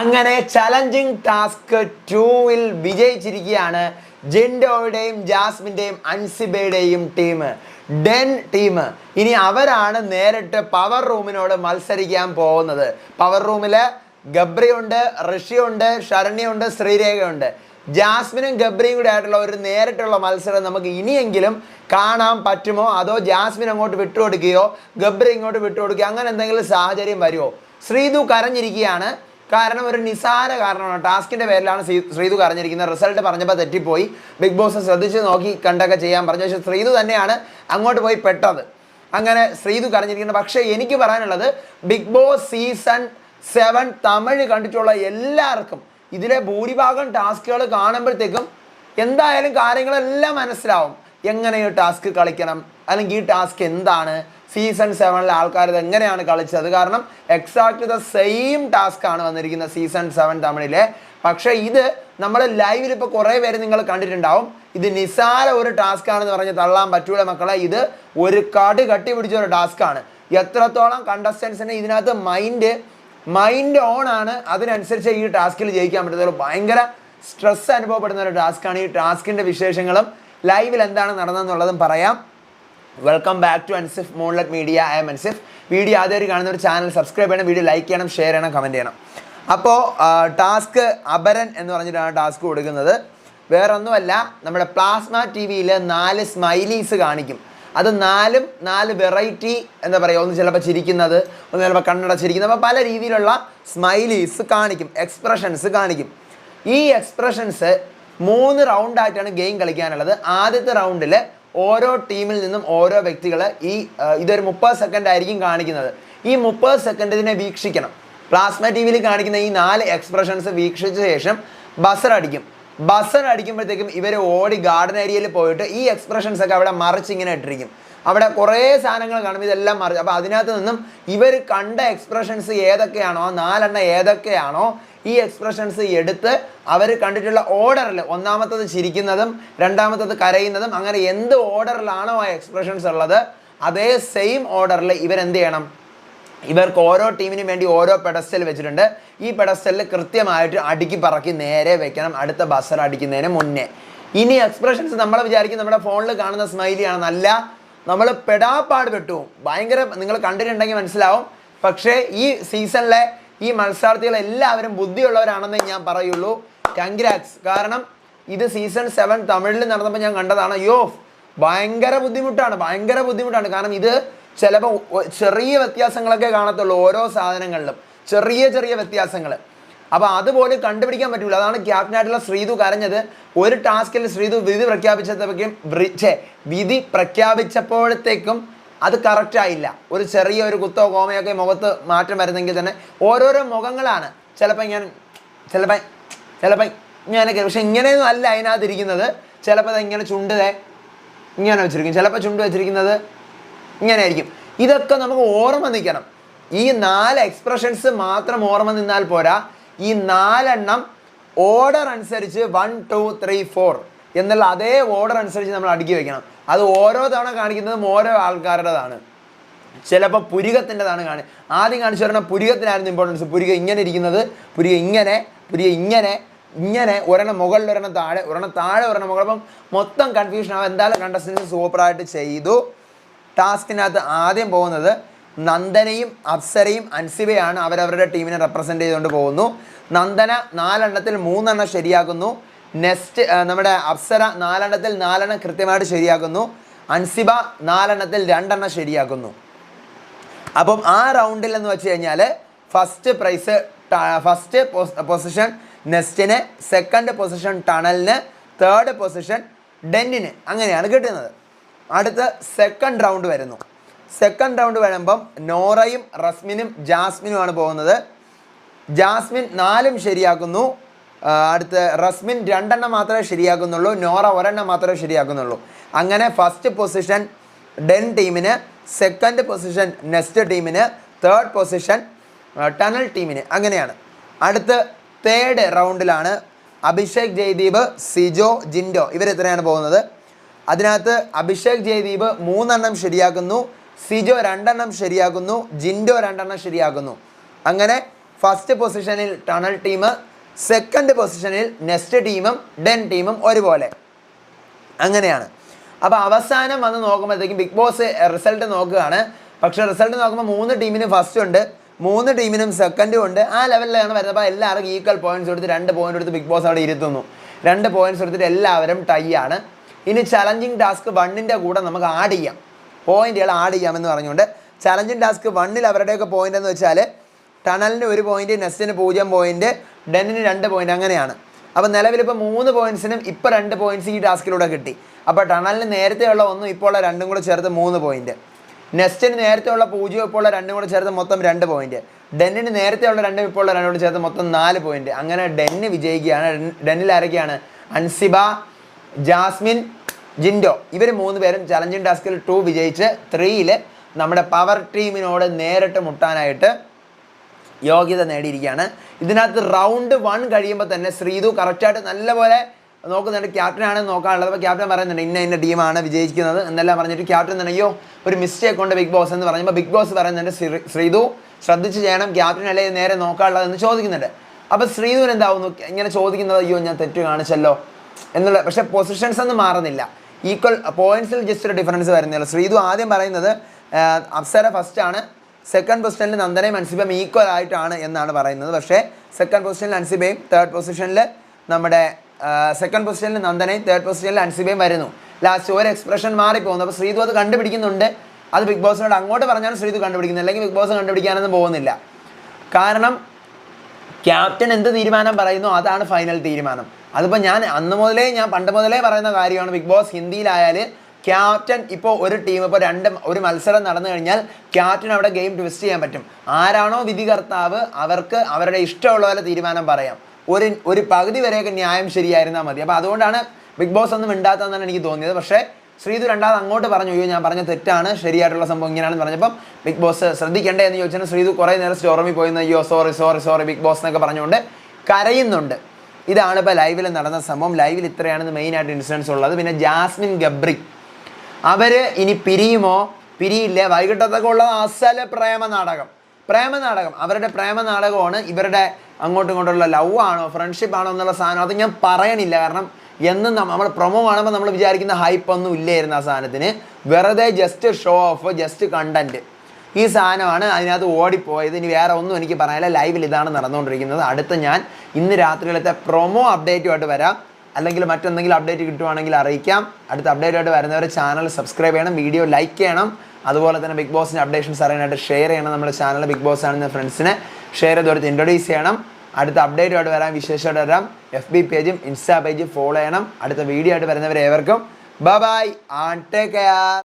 അങ്ങനെ challenging task 2-ൽ വിജയിച്ചിരിക്കുകയാണ് ജിൻഡോയുടെയും ജാസ്മിൻ്റെയും അൻസിബയുടെയും ടീം, ഡെൻ ടീം. ഇനി അവരാണ് നേരിട്ട് പവർ റൂമിനോട് മത്സരിക്കാൻ പോകുന്നത്. പവർ റൂമിൽ ഗബ്രിയുണ്ട്, ഋഷിയുണ്ട്, ശരണ്യുണ്ട്, ശ്രീരേഖയുണ്ട്. ജാസ്മിനും ഗബ്രിയും കൂടെ ആയിട്ടുള്ള ഒരു നേരിട്ടുള്ള മത്സരം നമുക്ക് ഇനിയെങ്കിലും കാണാൻ പറ്റുമോ, അതോ ജാസ്മിൻ അങ്ങോട്ട് വിട്ടുകൊടുക്കുകയോ ഗബ്രി ഇങ്ങോട്ട് വിട്ടുകൊടുക്കുകയോ അങ്ങനെ എന്തെങ്കിലും സാഹചര്യം വരുമോ? ശ്രീതു കരഞ്ഞിരിക്കുകയാണ്. കാരണം ഒരു നിസാര കാരണമാണ്, ടാസ്കിൻ്റെ പേരിലാണ് ശ്രീതു കരഞ്ഞിരിക്കുന്നത്. റിസൾട്ട് പറഞ്ഞപ്പോൾ തെറ്റിപ്പോയി. ബിഗ് ബോസ് ശ്രദ്ധിച്ച് നോക്കി കണ്ടൊക്കെ ചെയ്യാൻ പറഞ്ഞു. പക്ഷേ ശ്രീതു തന്നെയാണ് അങ്ങോട്ട് പോയി പെട്ടത്. അങ്ങനെ ശ്രീതു കരഞ്ഞിരിക്കുന്നത്. പക്ഷേ എനിക്ക് പറയാനുള്ളത്, ബിഗ് ബോസ് സീസൺ 7 തമിഴ് കണ്ടിട്ടുള്ള എല്ലാവർക്കും ഇതിലെ ഭൂരിഭാഗം ടാസ്കുകൾ കാണുമ്പോഴത്തേക്കും എന്തായാലും കാര്യങ്ങളെല്ലാം മനസ്സിലാവും. എങ്ങനെ ഈ ടാസ്ക് കളിക്കണം, അല്ലെങ്കിൽ ഈ ടാസ്ക് എന്താണ്, സീസൺ 7 ആൾക്കാർ ഇത് എങ്ങനെയാണ് കളിച്ചത്. കാരണം എക്സാക്ട് ദ സെയിം ടാസ്ക് ആണ് വന്നിരിക്കുന്നത് സീസൺ 7 തമിഴിലെ. പക്ഷേ ഇത് നമ്മൾ ലൈവിൽ ഇപ്പോൾ കുറേ പേര് നിങ്ങൾ കണ്ടിട്ടുണ്ടാവും. ഇത് നിസാര ഒരു ടാസ്ക് ആണെന്ന് പറഞ്ഞ് തള്ളാൻ പറ്റൂല മക്കളെ. ഇത് ഒരു കട്ടി പിടിച്ച ഒരു ടാസ്ക് ആണ്. എത്രത്തോളം കണ്ടസ്റ്റൻസിന് ഇതിനകത്ത് മൈൻഡ് ഓൺ ആണ്, അതിനനുസരിച്ച് ഈ ടാസ്കിൽ ജയിക്കാൻ പറ്റുന്നത്. ഭയങ്കര സ്ട്രെസ് അനുഭവപ്പെടുന്ന ഒരു ടാസ്ക്കാണ്. ഈ ടാസ്കിൻ്റെ വിശേഷങ്ങളും ലൈവിൽ എന്താണ് നടന്നതെന്നുള്ളതും പറയാം. Welcome back to Ansif Moonlight Media. I am Ansif. Video ആദ്യമായിട്ട് കാണുന്ന ഒരു ചാനൽ സബ്സ്ക്രൈബ് ചെയ്യണം, വീഡിയോ ലൈക്ക് ചെയ്യണം, ഷെയർ ചെയ്യണം, കമൻറ്റ് ചെയ്യണം. അപ്പോൾ ടാസ്ക് അപരൻ എന്ന് പറഞ്ഞിട്ടാണ് ടാസ്ക് കൊടുക്കുന്നത്. വേറൊന്നുമല്ല, നമ്മുടെ പ്ലാസ്മ ടി വിയിൽ 4 സ്മൈലീസ് കാണിക്കും. അത് 4 വെറൈറ്റി എന്താ പറയുക, ഒന്ന് ചിലപ്പോൾ ചിരിക്കുന്നത്, ഒന്ന് ചിലപ്പോൾ കണ്ണടച്ചിരിക്കുന്നത്, അപ്പോൾ പല രീതിയിലുള്ള സ്മൈലീസ് കാണിക്കും, എക്സ്പ്രഷൻസ് കാണിക്കും. ഈ എക്സ്പ്രഷൻസ് 3 റൗണ്ടായിട്ടാണ് ഗെയിം കളിക്കാനുള്ളത്. ആദ്യത്തെ റൗണ്ടിൽ ഓരോ ടീമിൽ നിന്നും ഓരോ വ്യക്തികൾ ഇതൊരു 30 സെക്കൻഡ് ആയിരിക്കും കാണിക്കുന്നത്. ഈ 30 സെക്കൻഡ് ഇതിനെ വീക്ഷിക്കണം. പ്ലാസ്മ ടി വിയിൽ കാണിക്കുന്ന ഈ 4 എക്സ്പ്രഷൻസ് വീക്ഷിച്ച ശേഷം ബസർ അടിക്കുമ്പോഴത്തേക്കും ഇവർ ഓടി ഗാർഡൻ ഏരിയയിൽ പോയിട്ട് ഈ എക്സ്പ്രഷൻസ് ഒക്കെ അവിടെ മറിച്ച് ഇങ്ങനെ ഇട്ടിരിക്കും. അവിടെ കുറേ സാധനങ്ങൾ കാണും, ഇതെല്ലാം മറിച്ച്. അപ്പോൾ അതിനകത്ത് നിന്നും ഇവർ കണ്ട എക്സ്പ്രഷൻസ് ഏതൊക്കെയാണോ, 4 ഏതൊക്കെയാണോ, ഈ എക്സ്പ്രഷൻസ് എടുത്ത് അവർ കണ്ടിട്ടുള്ള ഓർഡറിൽ, ഒന്നാമത്തത് ചിരിക്കുന്നതും രണ്ടാമത്തത് കരയുന്നതും, അങ്ങനെ എന്ത് ഓർഡറിലാണോ ആ എക്സ്പ്രഷൻസ് ഉള്ളത് അതേ സെയിം ഓർഡറിൽ ഇവരെന്ത് ചെയ്യണം. ഇവർക്ക് ഓരോ ടീമിനും വേണ്ടി ഓരോ പെഡസ്റ്റൽ വെച്ചിട്ടുണ്ട്. ഈ പെഡസ്റ്റലിൽ കൃത്യമായിട്ട് അടുക്കി പറക്കി നേരെ വെക്കണം, അടുത്ത ബസർ അടിക്കുന്നതിന് മുന്നേ. ഇനി എക്സ്പ്രഷൻസ് നമ്മൾ വിചാരിക്കും നമ്മുടെ ഫോണിൽ കാണുന്ന സ്മൈലിയാണെന്നല്ല, നമ്മൾ പെടാപ്പാട് പെട്ടു. ഭയങ്കര, നിങ്ങൾ കണ്ടിട്ടുണ്ടെങ്കിൽ മനസ്സിലാവും. പക്ഷേ ഈ സീസണിലെ ഈ മത്സരാർത്ഥികൾ എല്ലാവരും ബുദ്ധിയുള്ളവരാണെന്ന് ഞാൻ പറയുള്ളൂ. കൺഗ്രാറ്റ്സ്. കാരണം ഇത് സീസൺ 7 തമിഴിൽ നടന്നപ്പോൾ ഞാൻ കണ്ടതാണ്. ഭയങ്കര ബുദ്ധിമുട്ടാണ്. കാരണം ഇത് ചിലപ്പോൾ ചെറിയ വ്യത്യാസങ്ങളൊക്കെ കാണത്തുള്ളൂ ഓരോ സാധനങ്ങളിലും, ചെറിയ വ്യത്യാസങ്ങൾ. അപ്പോൾ അതുപോലെ കണ്ടുപിടിക്കാൻ പറ്റില്ല. അതാണ് ക്യാപ്റ്റനായിട്ടുള്ള ശ്രീതു കരഞ്ഞത്. ഒരു ടാസ്കിൽ ശ്രീതു വിധി പ്രഖ്യാപിച്ചപ്പോഴത്തേക്കും അത് കറക്റ്റായില്ല. ഒരു ചെറിയൊരു കുത്തോ കോമയൊക്കെ മുഖത്ത് മാറ്റം വരുന്നെങ്കിൽ തന്നെ ഓരോരോ മുഖങ്ങളാണ്. ചിലപ്പോൾ ഇങ്ങനെയൊക്കെ, പക്ഷെ ഇങ്ങനെയൊന്നും അല്ല അതിനകത്ത് ഇരിക്കുന്നത്. ചിലപ്പോൾ ഇങ്ങനെ ഇങ്ങനെ വെച്ചിരിക്കും, ചിലപ്പോൾ ചുണ്ട് വെച്ചിരിക്കുന്നത് ഇങ്ങനെ ആയിരിക്കും. ഇതൊക്കെ നമുക്ക് ഓർമ്മ നിൽക്കണം. ഈ 4 എക്സ്പ്രഷൻസ് മാത്രം ഓർമ്മ നിന്നാൽ പോരാ. ഈ 4 ഓർഡർ അനുസരിച്ച് 1 2 3 4 എന്നുള്ള അതേ ഓർഡർ അനുസരിച്ച് നമ്മൾ അടുക്കി വെക്കണം. അത് ഓരോ തവണ കാണിക്കുന്നതും ഓരോ ആൾക്കാരുടേതാണ്. ചിലപ്പോൾ പുരികത്തിൻ്റെതാണ് ആദ്യം കാണിച്ചു പറഞ്ഞാൽ പുരികത്തിനായിരുന്നു ഇമ്പോർട്ടൻസ്. പുരിക ഇങ്ങനെ ഇരിക്കുന്നത്, പുരിക ഇങ്ങനെ ഒരെണ്ണം മുകളിൽ, ഒരെണ്ണം താഴെ, ഒരെണ്ണം മുകളിൽ. അപ്പം മൊത്തം കൺഫ്യൂഷൻ ആവും. എന്തായാലും കണ്ടസ്റ്റൻസ് സൂപ്പറായിട്ട് ചെയ്തു. ടാസ്കിനകത്ത് ആദ്യം പോകുന്നത് നന്ദനയും അപ്സരയും അൻസിബയാണ്. അവരവരുടെ ടീമിനെ റെപ്രസെൻ്റ് ചെയ്തുകൊണ്ട് പോകുന്നു. നന്ദന 4 3 ശരിയാക്കുന്നു. നെക്സ്റ്റ് നമ്മുടെ അപ്സര 4 കൃത്യമായിട്ട് ശരിയാക്കുന്നു. അൻസിബ 4 2 ശരിയാക്കുന്നു. അപ്പം ആ റൗണ്ടിൽ എന്ന് വെച്ച് കഴിഞ്ഞാൽ ഫസ്റ്റ് പൊസിഷൻ നെസ്റ്റിന്, സെക്കൻഡ് പൊസിഷൻ ടണലിന്, തേർഡ് പൊസിഷൻ ഡെന്നിന്, അങ്ങനെയാണ് കിട്ടുന്നത്. അടുത്ത് സെക്കൻഡ് റൗണ്ട് വരുന്നു. സെക്കൻഡ് റൗണ്ട് വരുമ്പം നോറയും റസ്മിനും ജാസ്മിനുമാണ് പോകുന്നത്. ജാസ്മിൻ 4 ശരിയാക്കുന്നു. അടുത്ത് റസ്മിൻ 2 മാത്രമേ ശരിയാക്കുന്നുള്ളൂ, നോറ 1 മാത്രമേ ശരിയാക്കുന്നുള്ളൂ. അങ്ങനെ ഫസ്റ്റ് പൊസിഷൻ ഡെൻ ടീമിന്, സെക്കൻഡ് പൊസിഷൻ നെസ്റ്റ് ടീമിന്, തേർഡ് പൊസിഷൻ ടണൽ ടീമിന്, അങ്ങനെയാണ്. അടുത്ത് തേർഡ് റൗണ്ടിലാണ് അഭിഷേക്, ജയ്ദീപ്, സിജോ, ജിൻഡോ ഇവരെത്രയാണ് പോകുന്നത്. അതിനകത്ത് അഭിഷേക്, ജയ്ദീപ് 3 ശരിയാക്കുന്നു, സിജോ 2 ശരിയാക്കുന്നു, ജിൻഡോ 2 ശരിയാക്കുന്നു. അങ്ങനെ ഫസ്റ്റ് പൊസിഷനിൽ ടണൽ ടീം, സെക്കൻഡ് പൊസിഷനിൽ നെസ്റ്റ് ടീമും ഡെൻ ടീമും ഒരുപോലെ. അങ്ങനെയാണ്. അപ്പോൾ അവസാനം വന്ന് നോക്കുമ്പോഴത്തേക്കും ബിഗ് ബോസ് റിസൾട്ട് നോക്കുകയാണ്. പക്ഷേ റിസൾട്ട് നോക്കുമ്പോൾ 3 ടീമിനും ഫസ്റ്റ് ഉണ്ട്, 3 ടീമിനും സെക്കൻഡും ഉണ്ട്. ആ ലെവലിലാണ് വരുന്നത്. അപ്പോൾ എല്ലാവർക്കും ഈക്വൽ പോയിന്റ്സ് കൊടുത്ത് 2 പോയിന്റ് കൊടുത്ത് ബിഗ് ബോസ് അവിടെ ഇരുത്തുന്നു. 2 പോയിന്റ്സ് കൊടുത്തിട്ട് എല്ലാവരും ടൈ ആണ്. ഇനി ചലഞ്ചിങ് ടാസ്ക് 1ൻ്റെ കൂടെ നമുക്ക് ആഡ് ചെയ്യാം, പോയിന്റുകൾ ആഡ് ചെയ്യാമെന്ന് പറഞ്ഞുകൊണ്ട് ചലഞ്ചിങ് ടാസ്ക് 1ൽ അവരുടെയൊക്കെ പോയിന്റ് എന്ന് വെച്ചാൽ ടണലിന് 1 പോയിന്റ്, നെസ്റ്റിന് 0 പോയിന്റ്, ഡെന്നിന് 2 പോയിന്റ്, അങ്ങനെയാണ്. അപ്പോൾ നിലവിലിപ്പോൾ 3 പോയിന്റ്സിനും ഇപ്പോൾ 2 പോയിന്റ്സ് ഈ ടാസ്കിലൂടെ കിട്ടി. അപ്പോൾ ടണലിന് നേരത്തെയുള്ള 1 ഇപ്പോൾ ഉള്ള 2 കൂടെ ചേർത്ത് 3 പോയിന്റ്, നെസ്റ്റിന് നേരത്തെ ഉള്ള 0 ഇപ്പോൾ ഉള്ള 2 കൂടെ ചേർത്ത് മൊത്തം 2 പോയിന്റ്, ഡെന്നിന് നേരത്തെ ഉള്ള 2 ഇപ്പോൾ ഉള്ള 2 കൂടെ ചേർത്ത് മൊത്തം 4 പോയിന്റ്. അങ്ങനെ ഡെന്ന് വിജയിക്കുകയാണ്. ഡെന്നിൽ ആരൊക്കെയാണ്? അൻസിബ, ജാസ്മിൻ, ജിൻഡോ, ഇവർ 3 പേരും ചലഞ്ചിങ് ടാസ്കിൽ 2 വിജയിച്ച് 3ൽ നമ്മുടെ പവർ ടീമിനോട് നേരിട്ട് മുട്ടാനായിട്ട് യോഗ്യത നേടിയിരിക്കുകയാണ്. ഇതിനകത്ത് റൗണ്ട് 1 കഴിയുമ്പോൾ തന്നെ ശ്രീതു കറക്റ്റായിട്ട് നല്ലപോലെ നോക്കുന്നുണ്ട്. ക്യാപ്റ്റനാണെന്ന് നോക്കാനുള്ളത്. അപ്പോൾ ക്യാപ്റ്റൻ പറയുന്നുണ്ട് ഇന്ന ടീമാണ് വിജയിക്കുന്നത് എന്നെല്ലാം പറഞ്ഞിട്ട് ക്യാപ്റ്റൻ തന്നെ അയ്യോ ഒരു മിസ്റ്റേക്ക് ഉണ്ട് ബിഗ് ബോസ് എന്ന് പറയുമ്പോൾ ബിഗ് ബോസ് പറയുന്നുണ്ട് ശ്രീതു ശ്രദ്ധിച്ച് ചെയ്യണം, ക്യാപ്റ്റൻ അല്ലേ നേരെ നോക്കാനുള്ളതെന്ന് ചോദിക്കുന്നുണ്ട്. അപ്പോൾ ശ്രീതുവിന് എന്താവുന്നു ഇങ്ങനെ ചോദിക്കുന്നത്, അയ്യോ ഞാൻ തെറ്റ് കാണിച്ചല്ലോ എന്നുള്ള. പക്ഷേ പൊസിഷൻസ് ഒന്നും മാറുന്നില്ല, ഈക്വൽ പോയിന്റ്സിൽ ജസ്റ്റ് ഒരു ഡിഫറൻസ് വരുന്നില്ല. ശ്രീതു ആദ്യം പറയുന്നത് അപ്സര ഫസ്റ്റ് ആണ്, സെക്കൻഡ് പൊസിഷനിൽ നന്ദനയും അൻസിബയും ഈക്വൽ ആയിട്ടാണ് എന്നാണ് പറയുന്നത്. പക്ഷേ സെക്കൻഡ് പൊസിഷനിൽ അൻസിബയും, തേർഡ് പൊസിഷനിൽ നമ്മുടെ സെക്കൻഡ് പൊസിഷനിൽ നന്ദനയും, തേർഡ് പൊസിഷനിൽ അൻസിബയും വരുന്നു. ലാസ്റ്റ് ഒരു എക്സ്പ്രഷൻ മാറിപ്പോകുന്നു. അപ്പോൾ ശ്രീതു അത് കണ്ടുപിടിക്കുന്നുണ്ട്. അത് ബിഗ് ബോസിനോട് അങ്ങോട്ട് പറഞ്ഞാലും ശ്രീതു കണ്ടുപിടിക്കുന്നത്, അല്ലെങ്കിൽ ബിഗ് ബോസ് കണ്ടുപിടിക്കാനൊന്നും പോകുന്നില്ല. കാരണം ക്യാപ്റ്റൻ എന്ത് തീരുമാനം പറയുന്നു അതാണ് ഫൈനൽ തീരുമാനം. അതിപ്പോൾ ഞാൻ പണ്ട് മുതലേ പറയുന്ന കാര്യമാണ്. ബിഗ് ബോസ് ഹിന്ദിയിലായാൽ ക്യാപ്റ്റൻ ഇപ്പോൾ ഒരു ടീം ഇപ്പോൾ ഒരു മത്സരം നടന്നു കഴിഞ്ഞാൽ ക്യാപ്റ്റൻ അവിടെ ഗെയിം ട്വിസ്റ്റ് ചെയ്യാൻ പറ്റും. ആരാണോ വിധികർത്താവ് അവർക്ക് അവരുടെ ഇഷ്ടമുള്ള പോലെ തീരുമാനം പറയാം. ഒരു പകുതി വരെയൊക്കെ ന്യായം ശരിയായിരുന്നാൽ മതി. അപ്പോൾ അതുകൊണ്ടാണ് ബിഗ് ബോസ് ഒന്നും മിണ്ടാത്തതെന്നാണ് എനിക്ക് തോന്നിയത്. പക്ഷേ ശ്രീതു രണ്ടാമത് അങ്ങോട്ട് പറഞ്ഞു, അയ്യോ ഞാൻ പറഞ്ഞ തെറ്റാണ്, ശരിയായിട്ടുള്ള സംഭവം ഇങ്ങനെയാണെന്ന് പറഞ്ഞപ്പം ബിഗ് ബോസ് ശ്രദ്ധിക്കേണ്ടേ എന്ന് ചോദിച്ചാൽ ശ്രീതു കുറേ നേരം സ്റ്റോറമിൽ പോയി അയ്യോ സോറി ബിഗ് ബോസ് എന്നൊക്കെ പറഞ്ഞുകൊണ്ട് കരയുന്നുണ്ട്. ഇതാണ് ഇപ്പോൾ ലൈവിൽ നടന്ന സംഭവം. ലൈവിൽ ഇത്രയാണെന്ന് മെയിനായിട്ട് ഇൻസിഡൻസ് ഉള്ളത്. പിന്നെ ജാസ്മിൻ ഗബ്രി അവർ ഇനി പിരിയുമോ പിരിയില്ല, വൈകിട്ടത്തൊക്കെ ഉള്ളത് അസല പ്രേമനാടകം അവരുടെ പ്രേമനാടകമാണ്. ഇവരുടെ അങ്ങോട്ടും ഇങ്ങോട്ടുള്ള ലവ് ആണോ ഫ്രണ്ട്ഷിപ്പ് ആണോ എന്നുള്ള സാധനം അത് ഞാൻ പറയണില്ല. കാരണം എന്നും നമ്മൾ പ്രൊമോ കാണുമ്പോൾ നമ്മൾ വിചാരിക്കുന്ന ഹൈപ്പ് ഒന്നും ഇല്ലായിരുന്നു ആ സാധനത്തിന്. വെറുതെ just show of, just content, ഈ സാധനമാണ് അതിനകത്ത് ഓടിപ്പോയത്. ഇനി വേറെ ഒന്നും എനിക്ക് പറയാനില്ല. ലൈവിൽ ഇതാണ് നടന്നുകൊണ്ടിരിക്കുന്നത്. അടുത്ത ഞാൻ ഇന്ന് രാത്രിയിലത്തെ പ്രൊമോ അപ്ഡേറ്റുമായിട്ട് വരാം, അല്ലെങ്കിൽ മറ്റെന്തെങ്കിലും അപ്ഡേറ്റ് കിട്ടുവാണെങ്കിൽ അറിയിക്കാം. അടുത്ത അപ്ഡേറ്റുമായിട്ട് വരുന്നവരെ ചാനൽ സബ്സ്ക്രൈബ് ചെയ്യണം, വീഡിയോ ലൈക്ക് ചെയ്യണം. അതുപോലെ തന്നെ ബിഗ് ബോസിൻ്റെ അപ്ഡേഷൻസ് അറിയാനായിട്ട് ഷെയർ ചെയ്യണം. നമ്മുടെ ചാനൽ ബിഗ് ബോസ് ആണെന്ന ഫ്രണ്ട്സിനെ ഷെയർ ചെയ്തോടുത്ത് ഇൻട്രൊഡ്യൂസ് ചെയ്യണം. അടുത്ത അപ്ഡേറ്റുമായിട്ട് വരാം, വിശേഷമായിട്ട് വരാം. FB പേജും ഇൻസ്റ്റാ പേജും ഫോളോ ചെയ്യണം. അടുത്ത വീഡിയോ ആയിട്ട് വരുന്നവരെ ഏവർക്കും ബൈ ആൻഡ് ടേക്ക് കെയർ.